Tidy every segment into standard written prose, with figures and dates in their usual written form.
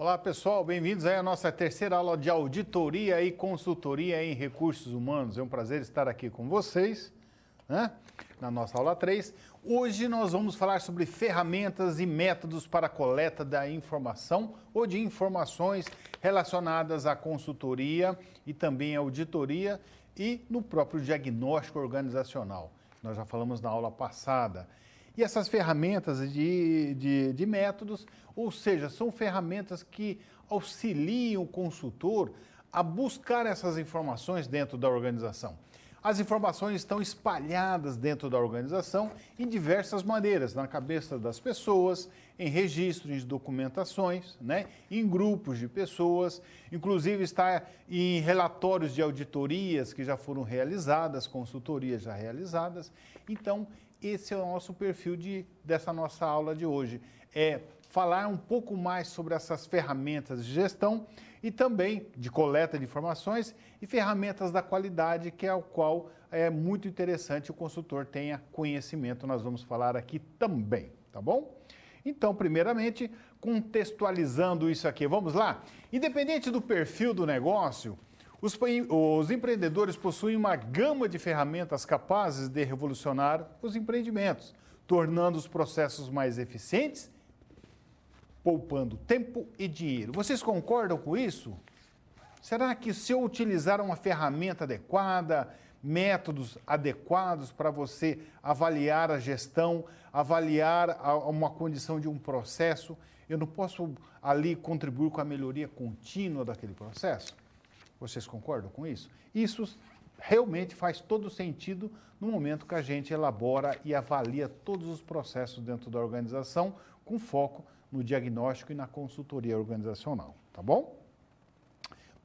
Olá pessoal, bem-vindos aí à nossa terceira aula de auditoria e consultoria em recursos humanos. É um prazer estar aqui com vocês, né? Na nossa aula 3. Hoje nós vamos falar sobre ferramentas e métodos para a coleta da informação ou de informações relacionadas à consultoria e também à auditoria e no próprio diagnóstico organizacional. Nós já falamos na aula passada. E essas ferramentas de métodos, ou seja, são ferramentas que auxiliam o consultor a buscar essas informações dentro da organização. As informações estão espalhadas dentro da organização em diversas maneiras, na cabeça das pessoas, em registros, em documentações, né? Em grupos de pessoas, inclusive está em relatórios de auditorias que já foram realizadas, consultorias já realizadas. Então, esse é o nosso perfil dessa nossa aula de hoje, é falar um pouco mais sobre essas ferramentas de gestão e também de coleta de informações e ferramentas da qualidade, que é o qual é muito interessante o consultor tenha conhecimento, nós vamos falar aqui também, tá bom? Então, primeiramente, contextualizando isso aqui, vamos lá? Independente do perfil do negócio, os empreendedores possuem uma gama de ferramentas capazes de revolucionar os empreendimentos, tornando os processos mais eficientes, poupando tempo e dinheiro. Vocês concordam com isso? Será que se eu utilizar uma ferramenta adequada, métodos adequados para você avaliar a gestão, avaliar uma condição de um processo, eu não posso ali contribuir com a melhoria contínua daquele processo? Vocês concordam com isso? Isso realmente faz todo sentido no momento que a gente elabora e avalia todos os processos dentro da organização com foco no diagnóstico e na consultoria organizacional, tá bom?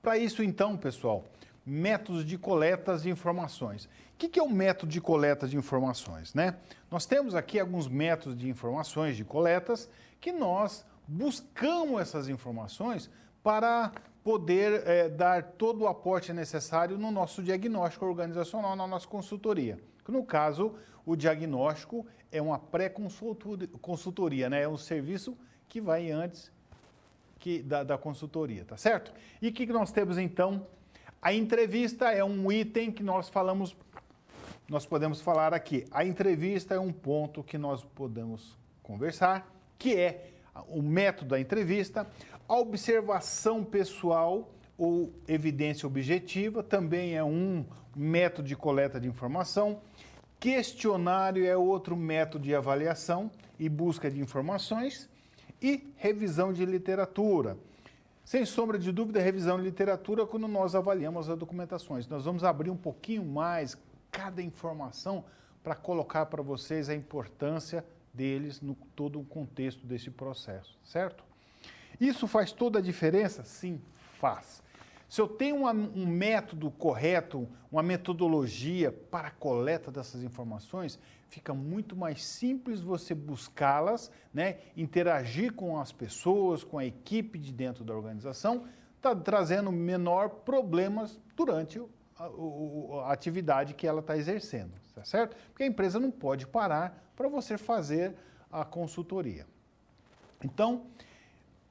Para isso, então, pessoal, métodos de coleta de informações. O que é um método de coleta de informações, né? Nós temos aqui alguns métodos de informações de coletas que nós buscamos essas informações para poder dar todo o aporte necessário no nosso diagnóstico organizacional, na nossa consultoria. No caso, o diagnóstico é uma pré-consultoria, né? É um serviço que vai antes da consultoria, tá certo? E o que nós temos então? A entrevista é um item que nós podemos falar aqui. A entrevista é um ponto que nós podemos conversar, que é o método da entrevista. A observação pessoal ou evidência objetiva também é um método de coleta de informação. Questionário é outro método de avaliação e busca de informações. E revisão de literatura. Sem sombra de dúvida, revisão de literatura quando nós avaliamos as documentações. Nós vamos abrir um pouquinho mais cada informação para colocar para vocês a importância deles no todo o contexto desse processo, certo? Isso faz toda a diferença? Sim, faz. Se eu tenho um método correto, uma metodologia para a coleta dessas informações, fica muito mais simples você buscá-las, né? Interagir com as pessoas, com a equipe de dentro da organização, tá trazendo menor problemas durante a atividade que ela está exercendo, tá certo? Porque a empresa não pode parar para você fazer a consultoria. Então,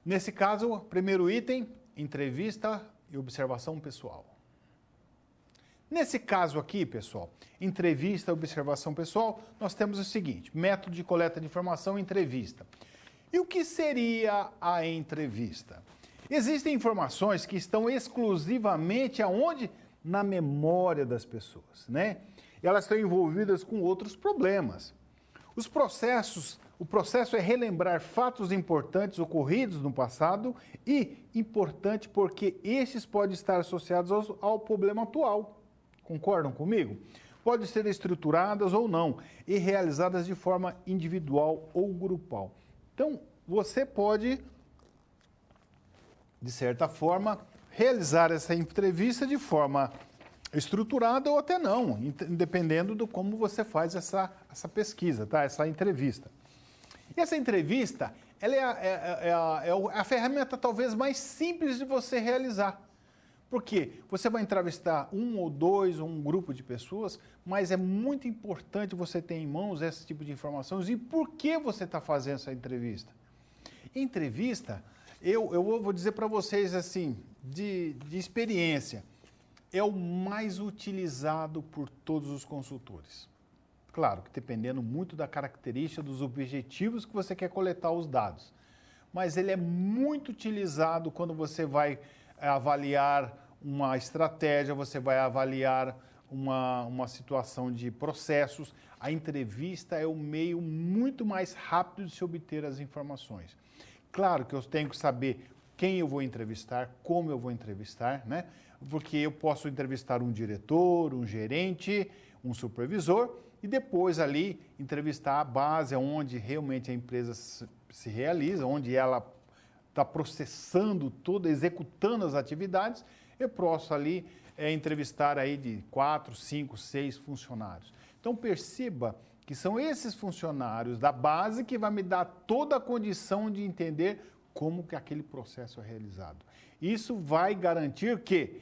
nesse caso, primeiro item, entrevista e observação pessoal. Nesse caso aqui, pessoal, entrevista e observação pessoal, nós temos o seguinte, método de coleta de informação e entrevista. E o que seria a entrevista? Existem informações que estão exclusivamente aonde? Na memória das pessoas, né? E elas estão envolvidas com outros problemas. O processo é relembrar fatos importantes ocorridos no passado e importante porque estes podem estar associados ao problema atual. Concordam comigo? Podem ser estruturadas ou não e realizadas de forma individual ou grupal. Então, você pode, de certa forma, realizar essa entrevista de forma estruturada ou até não, dependendo de como você faz essa pesquisa, tá? Essa entrevista. E essa entrevista, ela é a ferramenta talvez mais simples de você realizar. Porque você vai entrevistar um ou dois, ou um grupo de pessoas, mas é muito importante você ter em mãos esse tipo de informações e por que você está fazendo essa entrevista. Entrevista vou dizer para vocês assim, de experiência, é o mais utilizado por todos os consultores. Claro que dependendo muito da característica, dos objetivos que você quer coletar os dados. Mas ele é muito utilizado quando você vai avaliar uma estratégia, você vai avaliar uma situação de processos. A entrevista é o meio muito mais rápido de se obter as informações. Claro que eu tenho que saber quem eu vou entrevistar, como eu vou entrevistar, né? Porque eu posso entrevistar um diretor, um gerente, um supervisor e depois ali entrevistar a base onde realmente a empresa se realiza, onde ela está processando tudo, executando as atividades. Eu posso ali entrevistar aí de 4, 5, 6 funcionários. Então perceba que são esses funcionários da base que vai me dar toda a condição de entender como que aquele processo é realizado. Isso vai garantir que,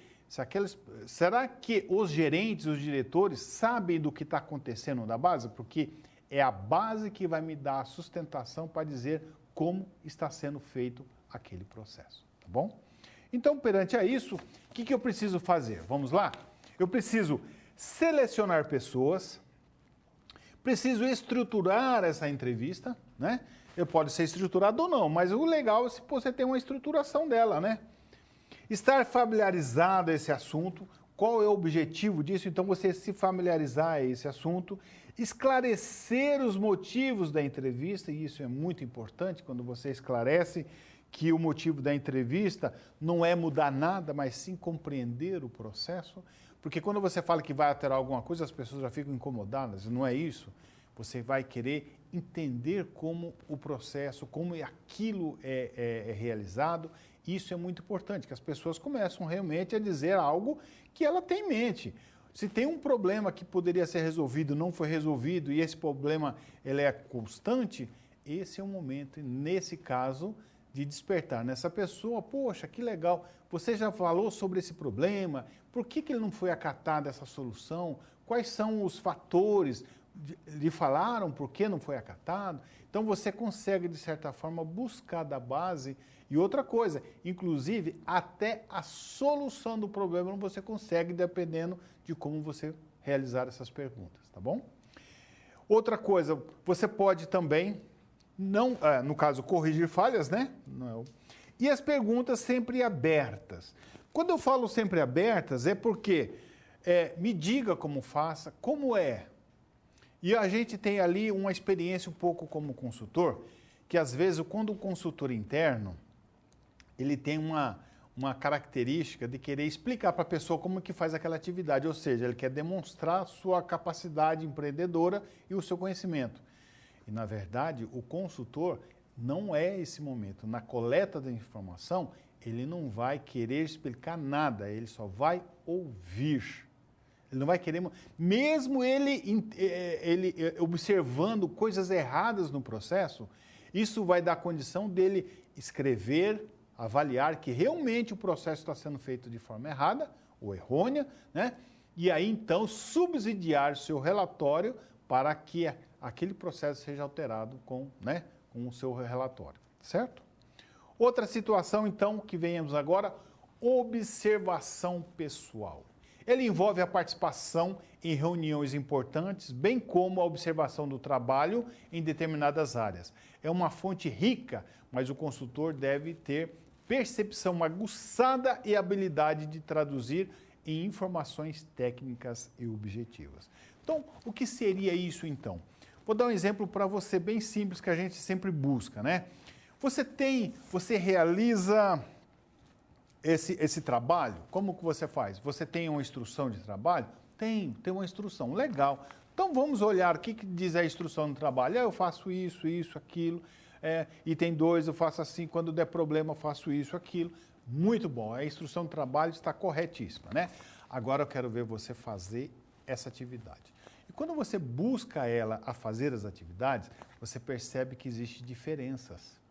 será que os gerentes, os diretores sabem do que está acontecendo na base? Porque é a base que vai me dar a sustentação para dizer como está sendo feito aquele processo, tá bom? Então, perante a isso, o que eu preciso fazer? Vamos lá? Eu preciso selecionar pessoas, preciso estruturar essa entrevista, né? Pode ser estruturado ou não, mas o legal é se você tem uma estruturação dela, né? Estar familiarizado a esse assunto, qual é o objetivo disso? Então, você se familiarizar a esse assunto, esclarecer os motivos da entrevista, e isso é muito importante quando você esclarece que o motivo da entrevista não é mudar nada, mas sim compreender o processo, porque quando você fala que vai alterar alguma coisa, as pessoas já ficam incomodadas, não é isso. Você vai querer entender como o processo, como aquilo é realizado. Isso é muito importante, que as pessoas começam realmente a dizer algo que ela tem em mente. Se tem um problema que poderia ser resolvido, não foi resolvido, e esse problema ele é constante, esse é o momento, nesse caso, de despertar nessa pessoa, poxa, que legal, você já falou sobre esse problema, por que ele não foi acatado essa solução, quais são os fatores, lhe falaram por que não foi acatado? Então você consegue, de certa forma, buscar da base. E outra coisa, inclusive, até a solução do problema você consegue, dependendo de como você realizar essas perguntas, tá bom? Outra coisa, você pode também, no caso, corrigir falhas, né? Não. E as perguntas sempre abertas. Quando eu falo sempre abertas, é porque me diga como faça, como é. E a gente tem ali uma experiência um pouco como consultor, que às vezes, quando o consultor interno, ele tem uma característica de querer explicar para a pessoa como que faz aquela atividade, ou seja, ele quer demonstrar sua capacidade empreendedora e o seu conhecimento. E, na verdade, o consultor não é esse momento. Na coleta da informação, ele não vai querer explicar nada, ele só vai ouvir. Ele não vai querer, mesmo ele observando coisas erradas no processo, isso vai dar condição dele escrever, avaliar que realmente o processo está sendo feito de forma errada ou errônea, né? E aí então subsidiar seu relatório para que aquele processo seja alterado com o seu relatório, certo? Outra situação então que venhamos agora, observação pessoal. Ele envolve a participação em reuniões importantes, bem como a observação do trabalho em determinadas áreas. É uma fonte rica, mas o consultor deve ter percepção aguçada e habilidade de traduzir em informações técnicas e objetivas. Então, o que seria isso então? Vou dar um exemplo para você bem simples que a gente sempre busca, né? Você realiza esse trabalho, como que você faz? Você tem uma instrução de trabalho? Tem uma instrução, legal. Então vamos olhar o que diz a instrução de trabalho. Eu faço isso, aquilo, item 2, eu faço assim, quando der problema eu faço isso, aquilo. Muito bom, a instrução de trabalho está corretíssima, né? Agora eu quero ver você fazer essa atividade. E quando você busca ela a fazer as atividades, você percebe que existem diferenças.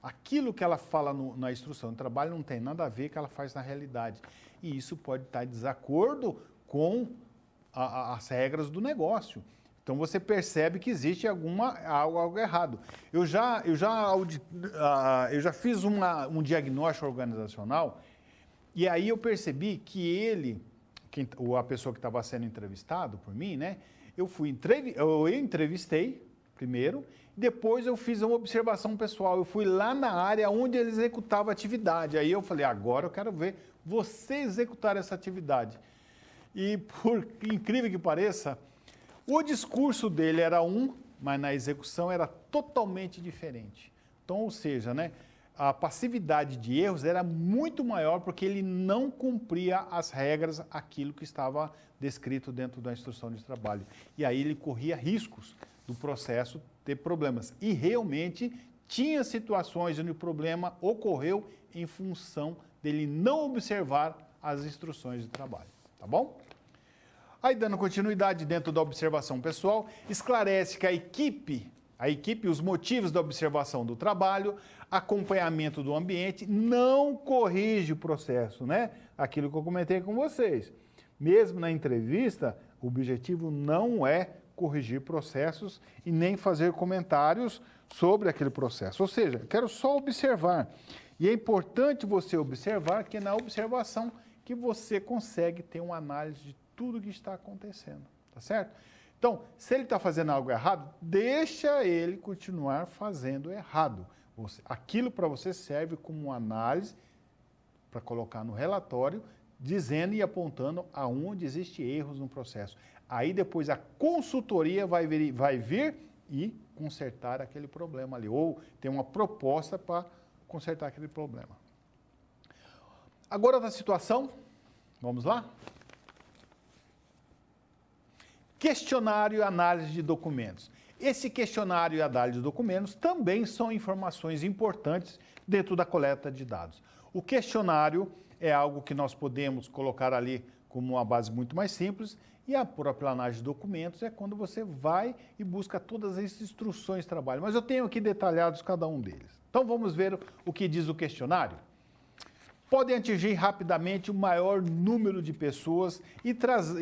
Aquilo que ela fala na instrução de trabalho não tem nada a ver com o que ela faz na realidade. E isso pode estar em desacordo com as regras do negócio. Então você percebe que existe algo errado. Eu já fiz um diagnóstico organizacional e aí eu percebi que a pessoa que estava sendo entrevistado por mim, né? Eu entrevistei primeiro, depois eu fiz uma observação pessoal. Eu fui lá na área onde ele executava a atividade. Aí eu falei, agora eu quero ver você executar essa atividade. E por incrível que pareça, o discurso dele era mas na execução era totalmente diferente. Então, ou seja, né, a passividade de erros era muito maior porque ele não cumpria as regras, aquilo que estava descrito dentro da instrução de trabalho. E aí ele corria riscos do processo ter problemas. E realmente tinha situações onde o problema ocorreu em função dele não observar as instruções de trabalho. Tá bom? Aí, dando continuidade dentro da observação pessoal, esclarece que a equipe, os motivos da observação do trabalho, acompanhamento do ambiente, não corrige o processo, né? Aquilo que eu comentei com vocês. Mesmo na entrevista, o objetivo não é corrigir processos e nem fazer comentários sobre aquele processo. Ou seja, quero só observar. E é importante você observar que é na observação que você consegue ter uma análise de tudo que está acontecendo, tá certo? Então, se ele está fazendo algo errado, deixa ele continuar fazendo errado. Aquilo para você serve como uma análise para colocar no relatório, dizendo e apontando aonde existem erros no processo. Aí depois a consultoria vai vir e consertar aquele problema ali, ou ter uma proposta para consertar aquele problema. Agora da situação, vamos lá? Questionário e análise de documentos. Esse questionário e análise de documentos também são informações importantes dentro da coleta de dados. O questionário é algo que nós podemos colocar ali como uma base muito mais simples e a própria análise de documentos é quando você vai e busca todas as instruções de trabalho. Mas eu tenho aqui detalhados cada um deles. Então vamos ver o que diz o questionário. Podem atingir rapidamente o maior número de pessoas e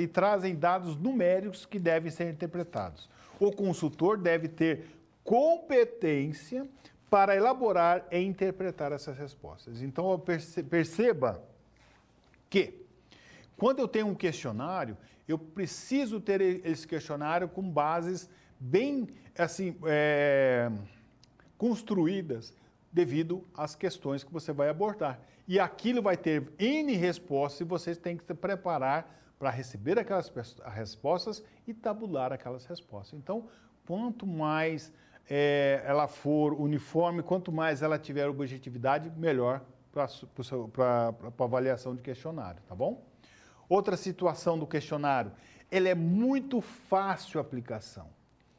trazem dados numéricos que devem ser interpretados. O consultor deve ter competência para elaborar e interpretar essas respostas. Então, perceba que, quando eu tenho um questionário, eu preciso ter esse questionário com bases bem assim, construídas devido às questões que você vai abordar. E aquilo vai ter N respostas e vocês têm que se preparar para receber aquelas respostas e tabular aquelas respostas. Então, quanto mais ela for uniforme, quanto mais ela tiver objetividade, melhor para a avaliação de questionário, tá bom? Outra situação do questionário, ele é muito fácil a aplicação.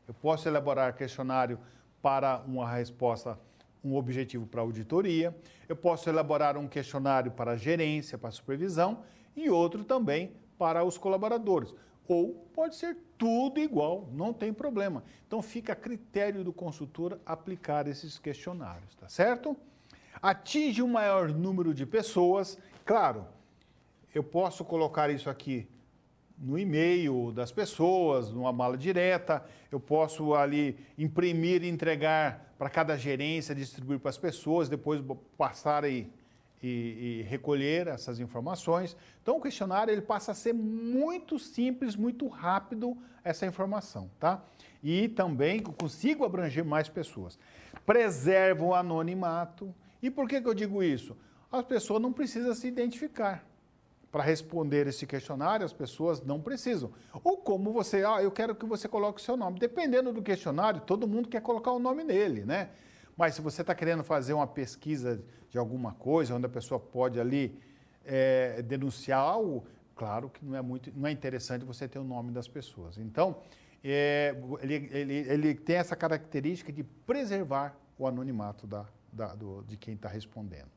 Eu posso elaborar questionário para uma resposta, um objetivo para a auditoria, eu posso elaborar um questionário para a gerência, para a supervisão e outro também para os colaboradores. Ou pode ser tudo igual, não tem problema. Então fica a critério do consultor aplicar esses questionários, tá certo? Atinge um maior número de pessoas, claro, eu posso colocar isso aqui no e-mail das pessoas, numa mala direta, eu posso ali imprimir e entregar para cada gerência, distribuir para as pessoas, depois passar e recolher essas informações. Então o questionário ele passa a ser muito simples, muito rápido essa informação, tá? E também consigo abranger mais pessoas. Preserva o anonimato. E por que eu digo isso? A pessoa não precisa se identificar. Para responder esse questionário, as pessoas não precisam. Ou como você, eu quero que você coloque o seu nome. Dependendo do questionário, todo mundo quer colocar o nome nele, né? Mas se você está querendo fazer uma pesquisa de alguma coisa, onde a pessoa pode ali denunciar algo, claro que não é interessante você ter o nome das pessoas. Então, ele tem essa característica de preservar o anonimato de quem está respondendo.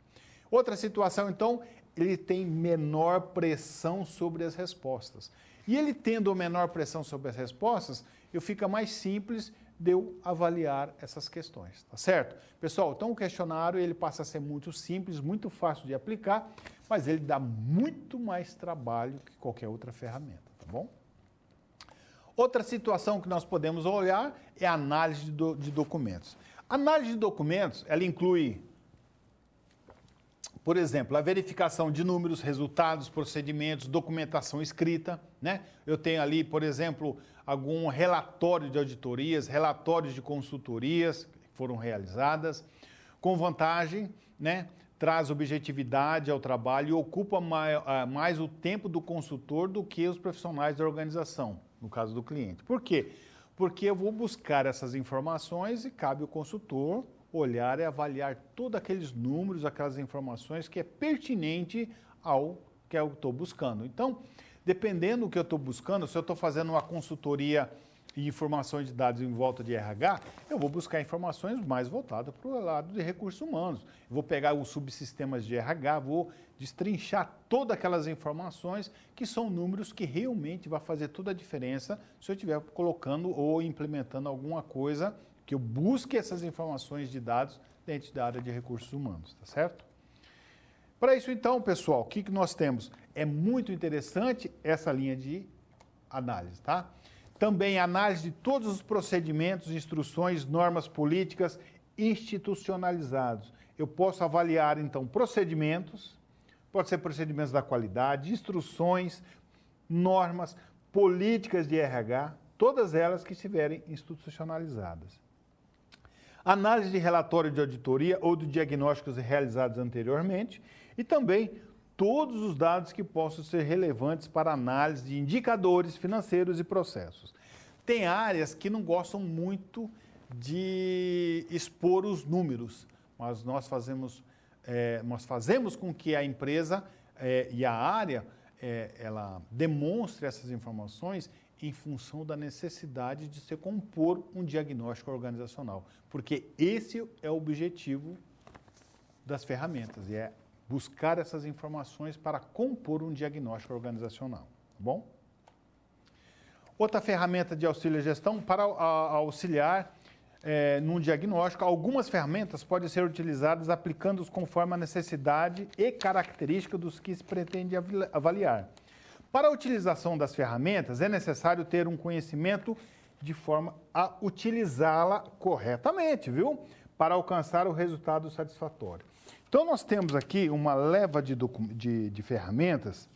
Outra situação, então, ele tem menor pressão sobre as respostas. E ele tendo menor pressão sobre as respostas, fica mais simples de eu avaliar essas questões, tá certo? Pessoal, então o questionário ele passa a ser muito simples, muito fácil de aplicar, mas ele dá muito mais trabalho que qualquer outra ferramenta, tá bom? Outra situação que nós podemos olhar é a análise de documentos. A análise de documentos, ela inclui, por exemplo, a verificação de números, resultados, procedimentos, documentação escrita, né? Eu tenho ali, por exemplo, algum relatório de auditorias, relatórios de consultorias que foram realizadas, com vantagem, né? Traz objetividade ao trabalho e ocupa mais o tempo do consultor do que os profissionais da organização, no caso do cliente. Por quê? Porque eu vou buscar essas informações e cabe ao consultor olhar e avaliar todos aqueles números, aquelas informações que é pertinente ao que eu estou buscando. Então, dependendo do que eu estou buscando, se eu estou fazendo uma consultoria e informações de dados em volta de RH, eu vou buscar informações mais voltadas para o lado de recursos humanos. Eu vou pegar os subsistemas de RH, vou destrinchar todas aquelas informações que são números que realmente vai fazer toda a diferença se eu estiver colocando ou implementando alguma coisa que eu busque essas informações de dados dentro da área de recursos humanos, tá certo? Para isso, então, pessoal, o que nós temos? É muito interessante essa linha de análise, tá? Também análise de todos os procedimentos, instruções, normas políticas institucionalizados. Eu posso avaliar, então, procedimentos, pode ser procedimentos da qualidade, instruções, normas, políticas de RH, todas elas que estiverem institucionalizadas. Análise de relatório de auditoria ou de diagnósticos realizados anteriormente e também todos os dados que possam ser relevantes para análise de indicadores financeiros e processos. Tem áreas que não gostam muito de expor os números, mas nós fazemos com que a empresa e a área ela demonstre essas informações em função da necessidade de se compor um diagnóstico organizacional, porque esse é o objetivo das ferramentas, e é buscar essas informações para compor um diagnóstico organizacional, tá bom? Outra ferramenta de auxílio à gestão para auxiliar num diagnóstico. Algumas ferramentas podem ser utilizadas aplicando-os conforme a necessidade e característica dos que se pretende avaliar. Para a utilização das ferramentas, é necessário ter um conhecimento de forma a utilizá-la corretamente, viu? Para alcançar o resultado satisfatório. Então, nós temos aqui uma leva de ferramentas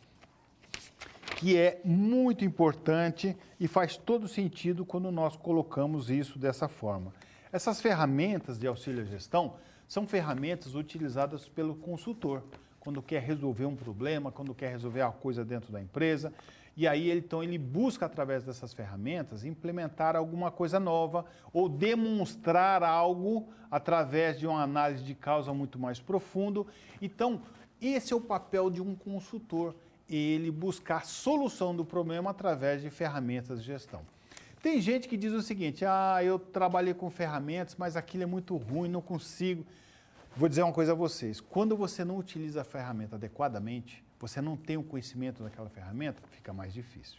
que é muito importante e faz todo sentido quando nós colocamos isso dessa forma. Essas ferramentas de auxílio à gestão são ferramentas utilizadas pelo consultor, quando quer resolver um problema, quando quer resolver uma coisa dentro da empresa. E aí, então, ele busca, através dessas ferramentas, implementar alguma coisa nova ou demonstrar algo através de uma análise de causa muito mais profundo. Então, esse é o papel de um consultor, ele buscar a solução do problema através de ferramentas de gestão. Tem gente que diz o seguinte, eu trabalhei com ferramentas, mas aquilo é muito ruim, não consigo. Vou dizer uma coisa a vocês, quando você não utiliza a ferramenta adequadamente, você não tem o conhecimento daquela ferramenta, fica mais difícil.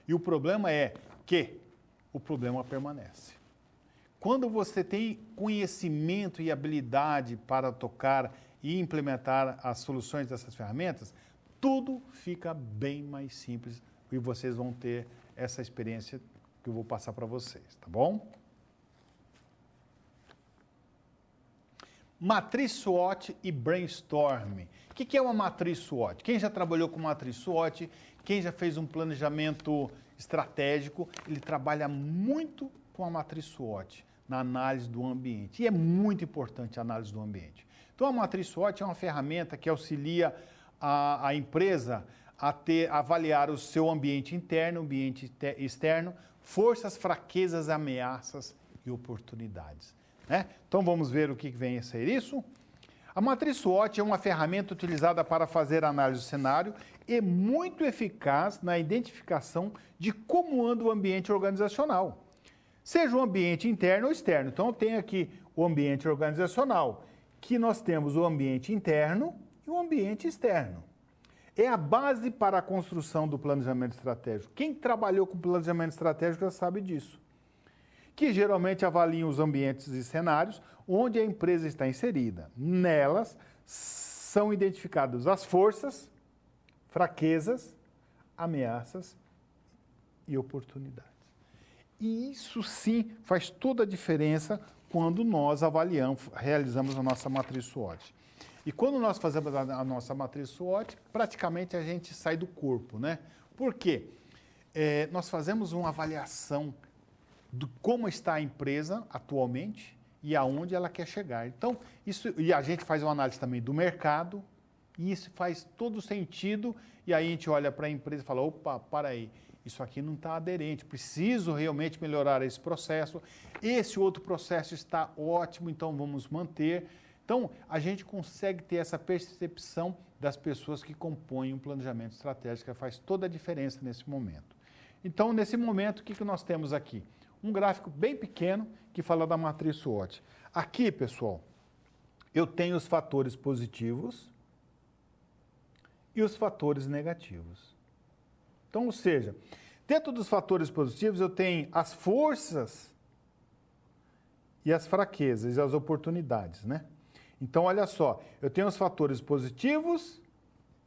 E o problema é que o problema permanece. Quando você tem conhecimento e habilidade para tocar e implementar as soluções dessas ferramentas, tudo fica bem mais simples e vocês vão ter essa experiência que eu vou passar para vocês, tá bom? Matriz SWOT e Brainstorm. O que é uma matriz SWOT? Quem já trabalhou com matriz SWOT, quem já fez um planejamento estratégico, ele trabalha muito com a matriz SWOT na análise do ambiente. E é muito importante a análise do ambiente. Então, a matriz SWOT é uma ferramenta que auxilia a empresa a avaliar o seu ambiente interno, ambiente externo, forças, fraquezas, ameaças e oportunidades. Né? Então, vamos ver o que vem a ser isso. A matriz SWOT é uma ferramenta utilizada para fazer análise do cenário e muito eficaz na identificação de como anda o ambiente organizacional, seja o ambiente interno ou externo. Então, eu tenho aqui o ambiente organizacional, que nós temos o ambiente interno e o ambiente externo. É a base para a construção do planejamento estratégico. Quem trabalhou com planejamento estratégico já sabe disso. Que geralmente avaliam os ambientes e cenários onde a empresa está inserida. Nelas são identificadas as forças, fraquezas, ameaças e oportunidades. E isso sim faz toda a diferença quando nós realizamos a nossa matriz SWOT. E quando nós fazemos a nossa matriz SWOT, praticamente a gente sai do corpo, né? Por quê? Nós fazemos uma avaliação de como está a empresa atualmente e aonde ela quer chegar. Então, e a gente faz uma análise também do mercado, e isso faz todo sentido, e aí a gente olha para a empresa e fala, opa, para aí, isso aqui não está aderente, preciso realmente melhorar esse processo, esse outro processo está ótimo, então vamos manter. Então, a gente consegue ter essa percepção das pessoas que compõem um planejamento estratégico, que faz toda a diferença nesse momento. Então, nesse momento, o que nós temos aqui? Um gráfico bem pequeno que fala da matriz SWOT. Aqui, pessoal, eu tenho os fatores positivos e os fatores negativos. Então, ou seja, dentro dos fatores positivos eu tenho as forças e as fraquezas e as oportunidades, né? Então, olha só, eu tenho os fatores positivos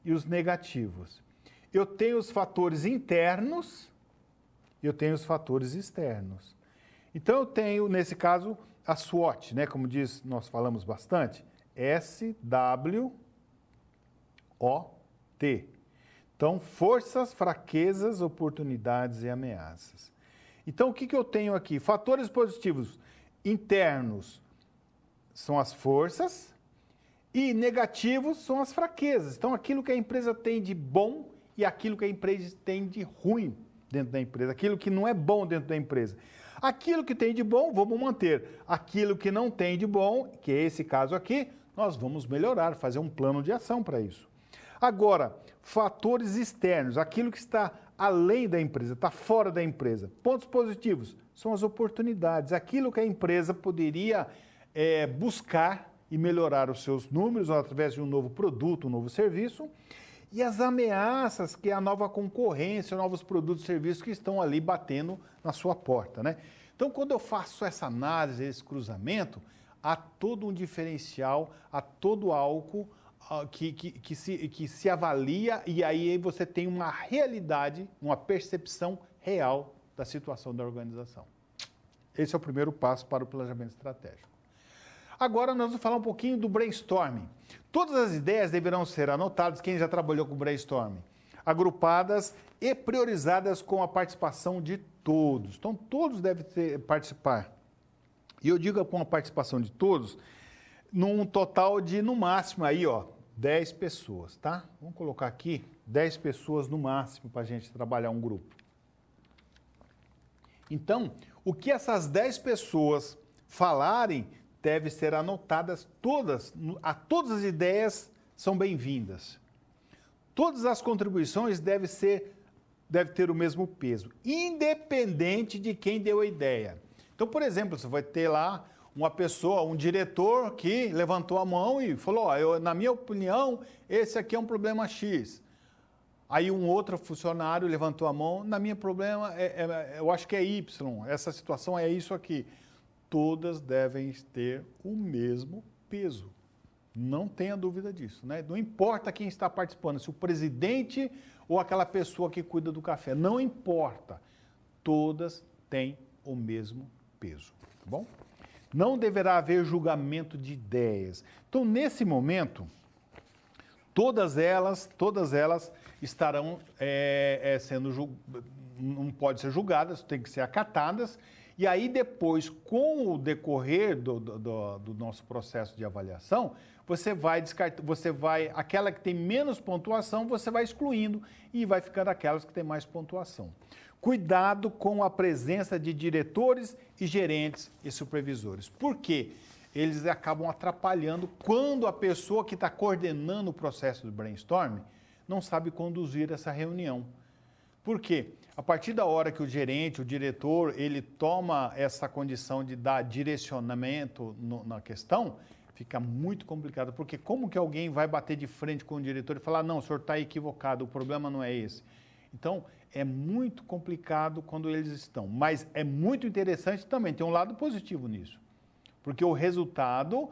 e os negativos. Eu tenho os fatores internos e eu tenho os fatores externos. Então, eu tenho, nesse caso, a SWOT, né? Como diz, nós falamos bastante, SWOT. Então, forças, fraquezas, oportunidades e ameaças. Então, o que eu tenho aqui? Fatores positivos internos são as forças e negativos são as fraquezas. Então, aquilo que a empresa tem de bom e aquilo que a empresa tem de ruim dentro da empresa, aquilo que não é bom dentro da empresa. Aquilo que tem de bom, vamos manter. Aquilo que não tem de bom, que é esse caso aqui, nós vamos melhorar, fazer um plano de ação para isso. Agora, fatores externos, aquilo que está além da empresa, está fora da empresa. Pontos positivos são as oportunidades, aquilo que a empresa poderia buscar e melhorar os seus números através de um novo produto, um novo serviço. E as ameaças, que é a nova concorrência, novos produtos e serviços que estão ali batendo na sua porta, né? Então, quando eu faço essa análise, esse cruzamento, há todo um diferencial, há todo algo que se avalia e aí você tem uma realidade, uma percepção real da situação da organização. Esse é o primeiro passo para o planejamento estratégico. Agora nós vamos falar um pouquinho do brainstorming. Todas as ideias deverão ser anotadas, quem já trabalhou com brainstorming, agrupadas e priorizadas com a participação de todos. Então, todos devem participar. E eu digo com a participação de todos, num total de, no máximo, aí, 10 pessoas, tá? Vamos colocar aqui 10 pessoas no máximo para a gente trabalhar um grupo. Então, o que essas 10 pessoas falarem deve ser anotadas todas as ideias são bem-vindas. Todas as contribuições devem ter o mesmo peso, independente de quem deu a ideia. Então, por exemplo, você vai ter lá uma pessoa, um diretor que levantou a mão e falou, na minha opinião, esse aqui é um problema X. Aí um outro funcionário levantou a mão, na minha problema, eu acho que é Y, essa situação é isso aqui. Todas devem ter o mesmo peso. Não tenha dúvida disso, né? Não importa quem está participando, se o presidente ou aquela pessoa que cuida do café, não importa. Todas têm o mesmo peso, tá bom? Não deverá haver julgamento de ideias. Então, nesse momento, todas elas estarão não podem ser julgadas, tem que ser acatadas. E aí depois, com o decorrer do nosso processo de avaliação, você vai aquela que tem menos pontuação, você vai excluindo e vai ficando aquelas que têm mais pontuação. Cuidado com a presença de diretores e gerentes e supervisores. Por quê? Eles acabam atrapalhando quando a pessoa que está coordenando o processo do brainstorming não sabe conduzir essa reunião. Por quê? A partir da hora que o gerente, o diretor, ele toma essa condição de dar direcionamento na questão, fica muito complicado, porque como que alguém vai bater de frente com o diretor e falar, não, o senhor está equivocado, o problema não é esse. Então, é muito complicado quando eles estão, mas é muito interessante também, tem um lado positivo nisso, porque o resultado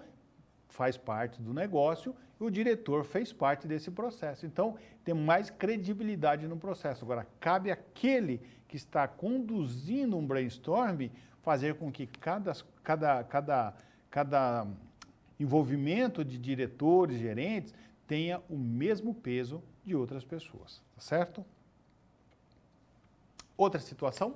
faz parte do negócio o diretor fez parte desse processo. Então, tem mais credibilidade no processo. Agora, cabe àquele que está conduzindo um brainstorm fazer com que cada envolvimento de diretores, gerentes, tenha o mesmo peso de outras pessoas, tá certo? Outra situação?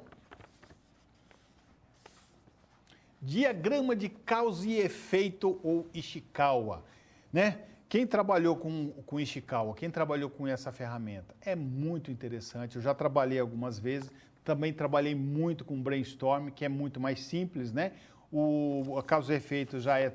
Diagrama de causa e efeito ou Ishikawa, né? Quem trabalhou com Ishikawa, quem trabalhou com essa ferramenta, é muito interessante. Eu já trabalhei algumas vezes, também trabalhei muito com Brainstorm, que é muito mais simples, né? A causa e efeito já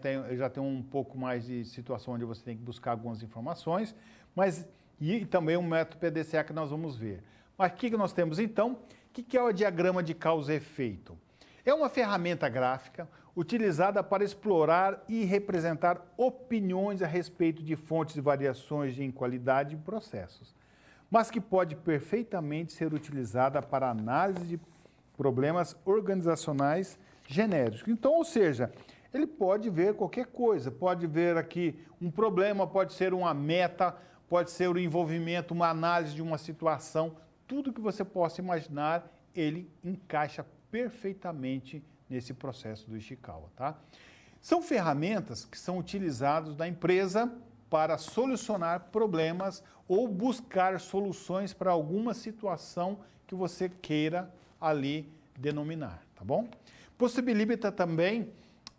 tem um pouco mais de situação onde você tem que buscar algumas informações, mas e também um método PDCA que nós vamos ver. Mas o que nós temos então? O que é o diagrama de causa e efeito? É uma ferramenta gráfica utilizada para explorar e representar opiniões a respeito de fontes e variações em qualidade de processos, mas que pode perfeitamente ser utilizada para análise de problemas organizacionais genéricos. Então, ou seja, ele pode ver qualquer coisa, pode ver aqui um problema, pode ser uma meta, pode ser o envolvimento, uma análise de uma situação, tudo que você possa imaginar, ele encaixa perfeitamente nesse processo do Ishikawa, tá? São ferramentas que são utilizadas na empresa para solucionar problemas ou buscar soluções para alguma situação que você queira ali denominar, tá bom? Possibilita também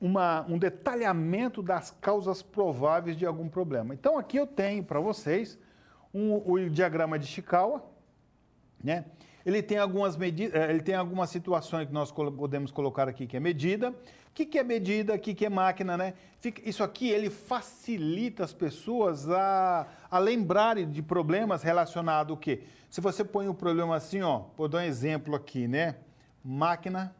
um detalhamento das causas prováveis de algum problema. Então, aqui eu tenho para vocês o diagrama de Ishikawa, né? Ele tem algumas medidas, ele tem algumas situações que nós podemos colocar aqui que é medida. O que é medida? O que é máquina, né? Isso aqui ele facilita as pessoas a lembrarem de problemas relacionados ao quê? Se você põe um problema assim, ó, vou dar um exemplo aqui, né? Máquina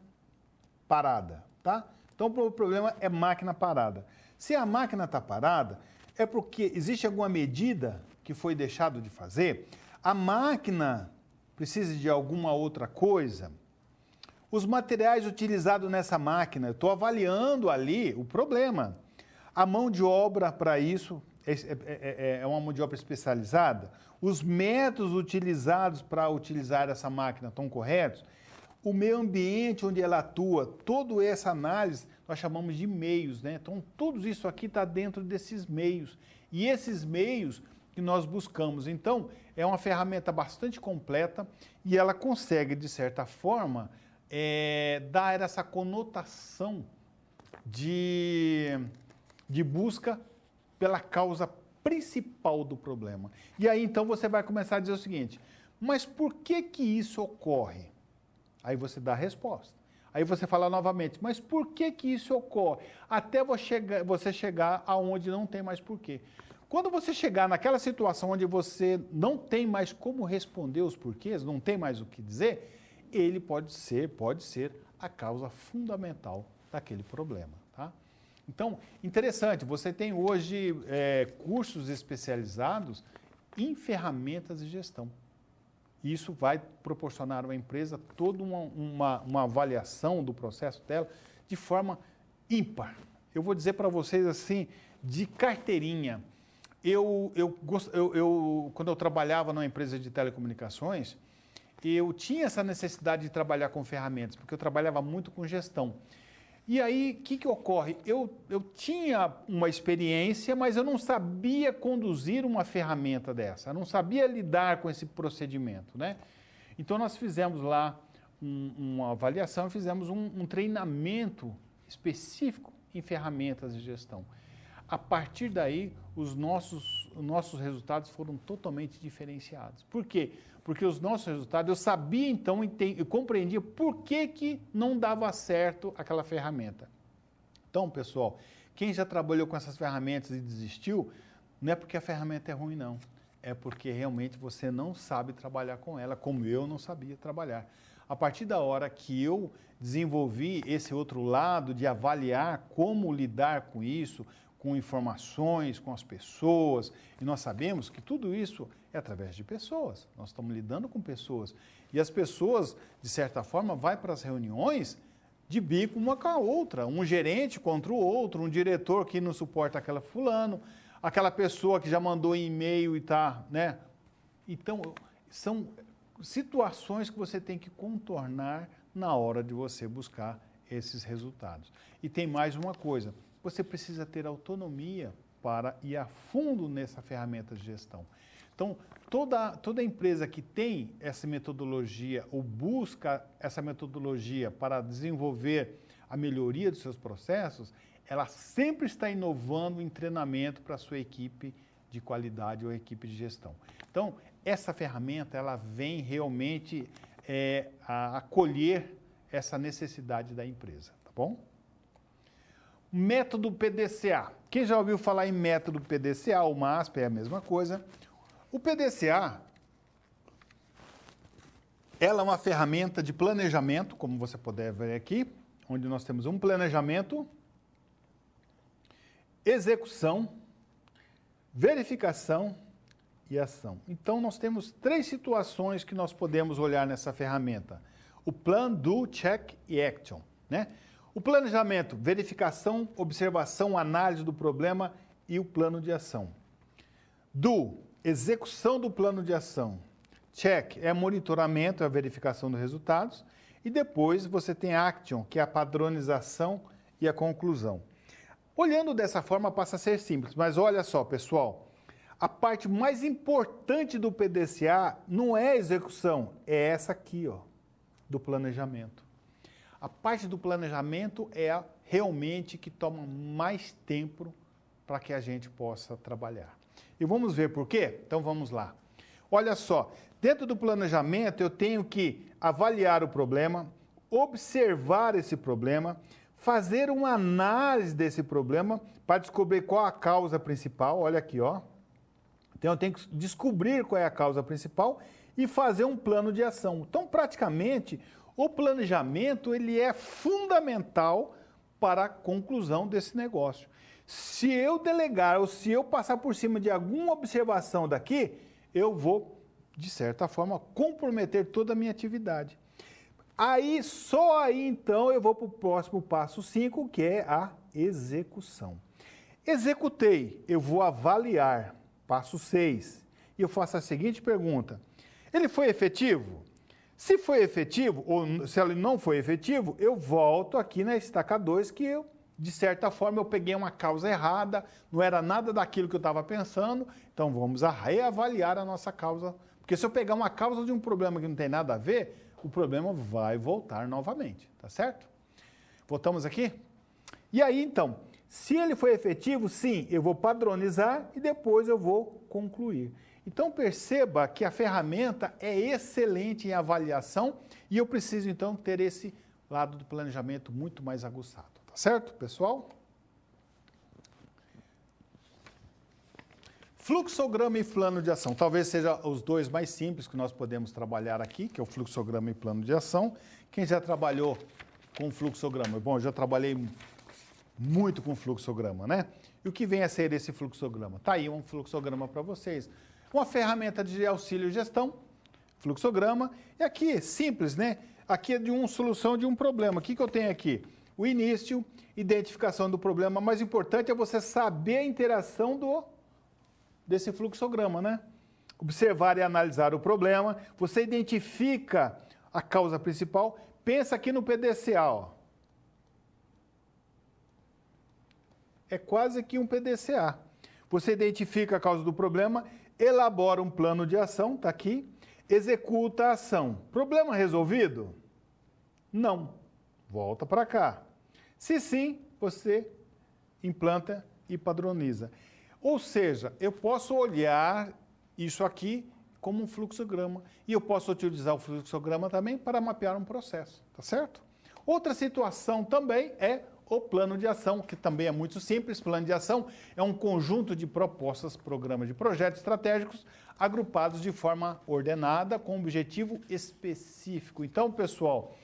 parada, tá? Então o problema é máquina parada. Se a máquina está parada, é porque existe alguma medida que foi deixado de fazer. A máquina precisa de alguma outra coisa, os materiais utilizados nessa máquina, eu estou avaliando ali o problema. A mão de obra para isso é uma mão de obra especializada? Os métodos utilizados para utilizar essa máquina estão corretos? O meio ambiente onde ela atua, toda essa análise nós chamamos de meios, né? Então, tudo isso aqui está dentro desses meios. E esses meios que nós buscamos. Então, é uma ferramenta bastante completa e ela consegue, de certa forma, dar essa conotação de busca pela causa principal do problema. E aí, então, você vai começar a dizer o seguinte, mas por que isso ocorre? Aí você dá a resposta. Aí você fala novamente, mas por que isso ocorre? Até você chegar aonde não tem mais porquê. Quando você chegar naquela situação onde você não tem mais como responder os porquês, não tem mais o que dizer, ele pode ser a causa fundamental daquele problema, tá? Então, interessante, você tem hoje cursos especializados em ferramentas de gestão. Isso vai proporcionar à empresa toda uma avaliação do processo dela de forma ímpar. Eu vou dizer para vocês assim, de carteirinha. Quando eu trabalhava numa empresa de telecomunicações, eu tinha essa necessidade de trabalhar com ferramentas, porque eu trabalhava muito com gestão. E aí, o que ocorre? Eu tinha uma experiência, mas eu não sabia conduzir uma ferramenta dessa, eu não sabia lidar com esse procedimento, né? Então, nós fizemos lá uma avaliação, fizemos um treinamento específico em ferramentas de gestão. A partir daí, os nossos resultados foram totalmente diferenciados. Por quê? Porque os nossos resultados, eu sabia então, eu compreendia por que não dava certo aquela ferramenta. Então, pessoal, quem já trabalhou com essas ferramentas e desistiu, não é porque a ferramenta é ruim, não. É porque realmente você não sabe trabalhar com ela, como eu não sabia trabalhar. A partir da hora que eu desenvolvi esse outro lado de avaliar como lidar com isso, com informações, com as pessoas, e nós sabemos que tudo isso é através de pessoas, nós estamos lidando com pessoas, e as pessoas, de certa forma, vão para as reuniões de bico uma com a outra, um gerente contra o outro, um diretor que não suporta aquela fulano, aquela pessoa que já mandou e-mail e está, né? Então, são situações que você tem que contornar na hora de você buscar esses resultados. E tem mais uma coisa, você precisa ter autonomia para ir a fundo nessa ferramenta de gestão. Então, toda empresa que tem essa metodologia ou busca essa metodologia para desenvolver a melhoria dos seus processos, ela sempre está inovando em treinamento para a sua equipe de qualidade ou equipe de gestão. Então, essa ferramenta, ela vem realmente a acolher essa necessidade da empresa, tá bom? Método PDCA. Quem já ouviu falar em método PDCA, o MASP é a mesma coisa. O PDCA, ela é uma ferramenta de planejamento, como você pode ver aqui, onde nós temos um planejamento, execução, verificação e ação. Então, nós temos 3 situações que nós podemos olhar nessa ferramenta. O Plan, Do, Check e Action, né? O planejamento, verificação, observação, análise do problema e o plano de ação. Do, execução do plano de ação. Check é monitoramento, é a verificação dos resultados. E depois você tem Action, que é a padronização e a conclusão. Olhando dessa forma passa a ser simples, mas olha só, pessoal, a parte mais importante do PDCA não é a execução, é essa aqui, ó, do planejamento. A parte do planejamento é realmente que toma mais tempo para que a gente possa trabalhar. E vamos ver por quê? Então vamos lá. Olha só, dentro do planejamento eu tenho que avaliar o problema, observar esse problema, fazer uma análise desse problema para descobrir qual a causa principal. Olha aqui, ó. Então eu tenho que descobrir qual é a causa principal e fazer um plano de ação. Então, praticamente, o planejamento ele é fundamental para a conclusão desse negócio. Se eu delegar ou se eu passar por cima de alguma observação daqui, eu vou, de certa forma, comprometer toda a minha atividade. Aí, só aí, então, eu vou para o próximo passo 5, que é a execução. Executei, eu vou avaliar, passo 6, e eu faço a seguinte pergunta: ele foi efetivo? Se foi efetivo, ou se ele não foi efetivo, eu volto aqui na estaca 2, que eu, de certa forma, eu peguei uma causa errada, não era nada daquilo que eu estava pensando, então vamos reavaliar a nossa causa. Porque se eu pegar uma causa de um problema que não tem nada a ver, o problema vai voltar novamente, tá certo? Voltamos aqui? E aí, então, se ele foi efetivo, sim, eu vou padronizar e depois eu vou concluir. Então, perceba que a ferramenta é excelente em avaliação e eu preciso, então, ter esse lado do planejamento muito mais aguçado. Tá certo, pessoal? Fluxograma e plano de ação. Talvez seja os dois mais simples que nós podemos trabalhar aqui, que é o fluxograma e plano de ação. Quem já trabalhou com fluxograma? Bom, eu já trabalhei muito com fluxograma, né? E o que vem a ser esse fluxograma? Tá aí um fluxograma para vocês. Uma ferramenta de auxílio e gestão, fluxograma. E aqui, simples, né? Aqui é de uma solução de um problema. O que eu tenho aqui? O início, identificação do problema. Mais importante é você saber a interação desse fluxograma, né? Observar e analisar o problema. Você identifica a causa principal. Pensa aqui no PDCA, ó. É quase que um PDCA. Você identifica a causa do problema, elabora um plano de ação, está aqui, executa a ação. Problema resolvido? Não. Volta para cá. Se sim, você implanta e padroniza. Ou seja, eu posso olhar isso aqui como um fluxograma e eu posso utilizar o fluxograma também para mapear um processo, tá certo? Outra situação também é o plano de ação, que também é muito simples. Plano de ação é um conjunto de propostas, programas de projetos estratégicos agrupados de forma ordenada com um objetivo específico. Então, pessoal,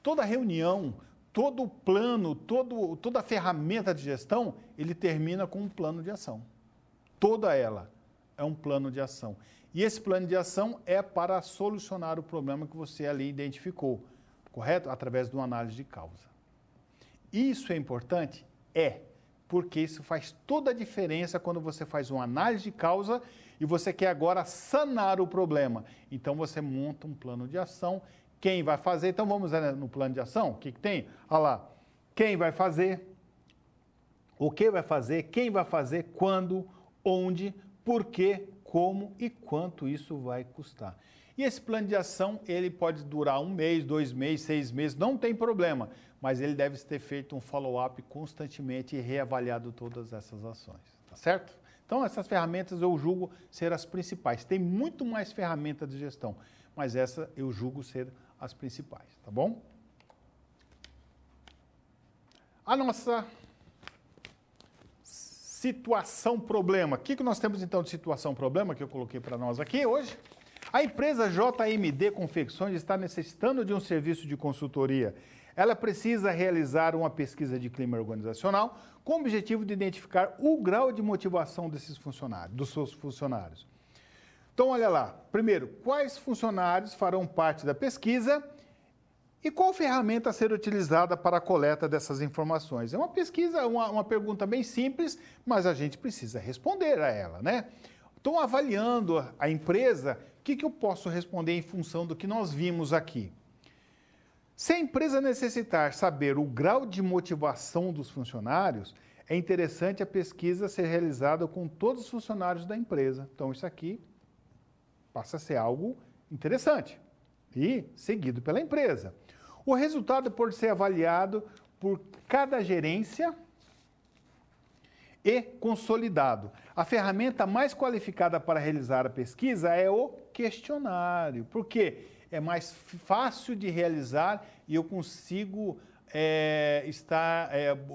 toda reunião, todo plano, toda ferramenta de gestão, ele termina com um plano de ação. Toda ela é um plano de ação. E esse plano de ação é para solucionar o problema que você ali identificou, correto? Através de uma análise de causa. Isso é importante? É. porque isso faz toda a diferença quando você faz uma análise de causa e você quer agora sanar o problema. Então, você monta um plano de ação. Quem vai fazer? Então, vamos no plano de ação. O que tem? Olha lá. Quem vai fazer? O que vai fazer? Quem vai fazer? Quando? Onde? Por quê? Como e quanto isso vai custar. E esse plano de ação, ele pode durar 1 mês, 2 meses, 6 meses, não tem problema, mas ele deve ter feito um follow-up constantemente e reavaliado todas essas ações, tá certo? Então, essas ferramentas eu julgo ser as principais. Tem muito mais ferramentas de gestão, mas essa eu julgo ser as principais, tá bom? A nossa situação-problema. O que nós temos então de situação-problema que eu coloquei para nós aqui hoje? A empresa JMD Confecções está necessitando de um serviço de consultoria. Ela precisa realizar uma pesquisa de clima organizacional com o objetivo de identificar o grau de motivação desses funcionários, dos seus funcionários. Então, olha lá. Primeiro, quais funcionários farão parte da pesquisa e qual ferramenta a ser utilizada para a coleta dessas informações? É uma pesquisa, uma pergunta bem simples, mas a gente precisa responder a ela, né? Estou avaliando a empresa, o que eu posso responder em função do que nós vimos aqui? Se a empresa necessitar saber o grau de motivação dos funcionários, é interessante a pesquisa ser realizada com todos os funcionários da empresa. Então, isso aqui passa a ser algo interessante e seguido pela empresa. O resultado pode ser avaliado por cada gerência e consolidado. A ferramenta mais qualificada para realizar a pesquisa é o questionário. Por quê? É mais fácil de realizar e eu consigo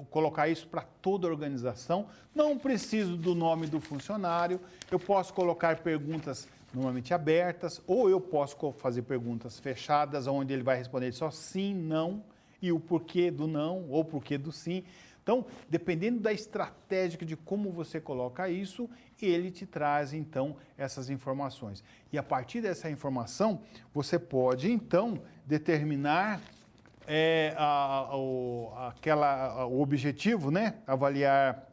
colocar isso para toda a organização. Não preciso do nome do funcionário, eu posso colocar perguntas normalmente abertas, ou eu posso fazer perguntas fechadas, onde ele vai responder só sim, não, e o porquê do não, ou porquê do sim. Então, dependendo da estratégia de como você coloca isso, ele te traz, então, essas informações. E a partir dessa informação, você pode, então, determinar o objetivo, né? Avaliar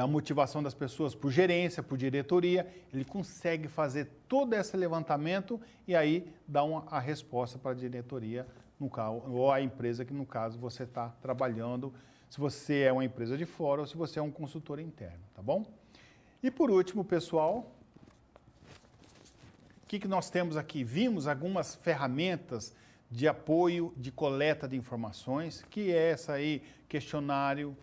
a motivação das pessoas por gerência, por diretoria. Ele consegue fazer todo esse levantamento e aí dá a resposta para a diretoria, no caso, ou a empresa que, no caso, você está trabalhando, se você é uma empresa de fora ou se você é um consultor interno, tá bom? E por último, pessoal, o que nós temos aqui? Vimos algumas ferramentas de apoio, de coleta de informações, que é essa aí, questionário,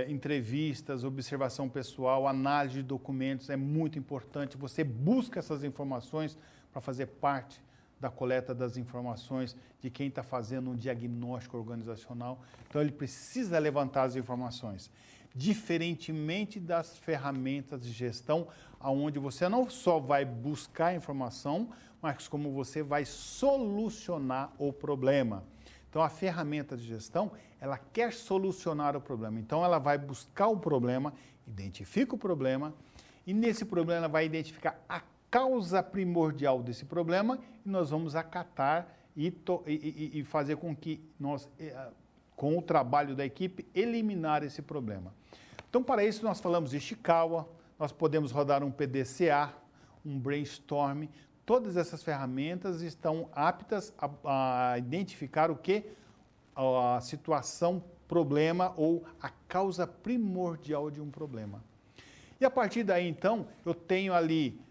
entrevistas, observação pessoal, análise de documentos, é muito importante. Você busca essas informações para fazer parte da coleta das informações de quem está fazendo um diagnóstico organizacional. Então, ele precisa levantar as informações. Diferentemente das ferramentas de gestão, onde você não só vai buscar informação, mas como você vai solucionar o problema. Então, a ferramenta de gestão, ela quer solucionar o problema. Então, ela vai buscar o problema, identifica o problema, e nesse problema ela vai identificar a causa primordial desse problema e nós vamos acatar e fazer com que nós, com o trabalho da equipe, eliminar esse problema. Então, para isso, nós falamos de Ishikawa, nós podemos rodar um PDCA, um brainstorm. Todas essas ferramentas estão aptas a identificar o que? A situação, problema ou a causa primordial de um problema. E a partir daí, então, eu tenho ali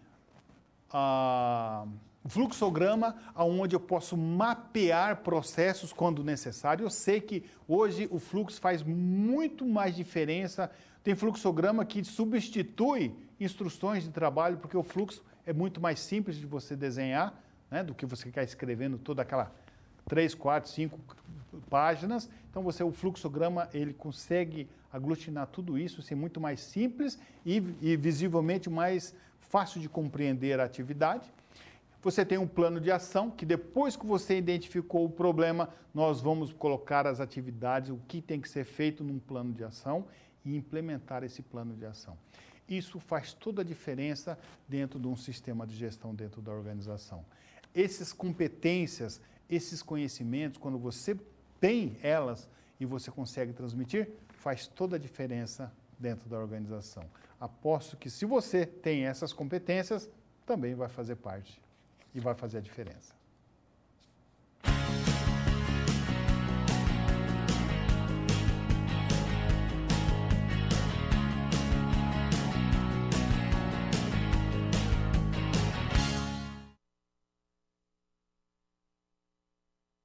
o fluxograma, onde eu posso mapear processos quando necessário. Eu sei que hoje o fluxo faz muito mais diferença. Tem fluxograma que substitui instruções de trabalho, porque o fluxo é muito mais simples de você desenhar, né, do que você ficar escrevendo toda aquela 3, 4, 5 páginas. Então, o fluxograma, ele consegue aglutinar tudo isso, ser muito mais simples e visivelmente mais fácil de compreender a atividade. Você tem um plano de ação, que depois que você identificou o problema, nós vamos colocar as atividades, o que tem que ser feito num plano de ação e implementar esse plano de ação. Isso faz toda a diferença dentro de um sistema de gestão dentro da organização. Essas competências, esses conhecimentos, quando você tem elas e você consegue transmitir, faz toda a diferença dentro da organização. Aposto que se você tem essas competências, também vai fazer parte e vai fazer a diferença.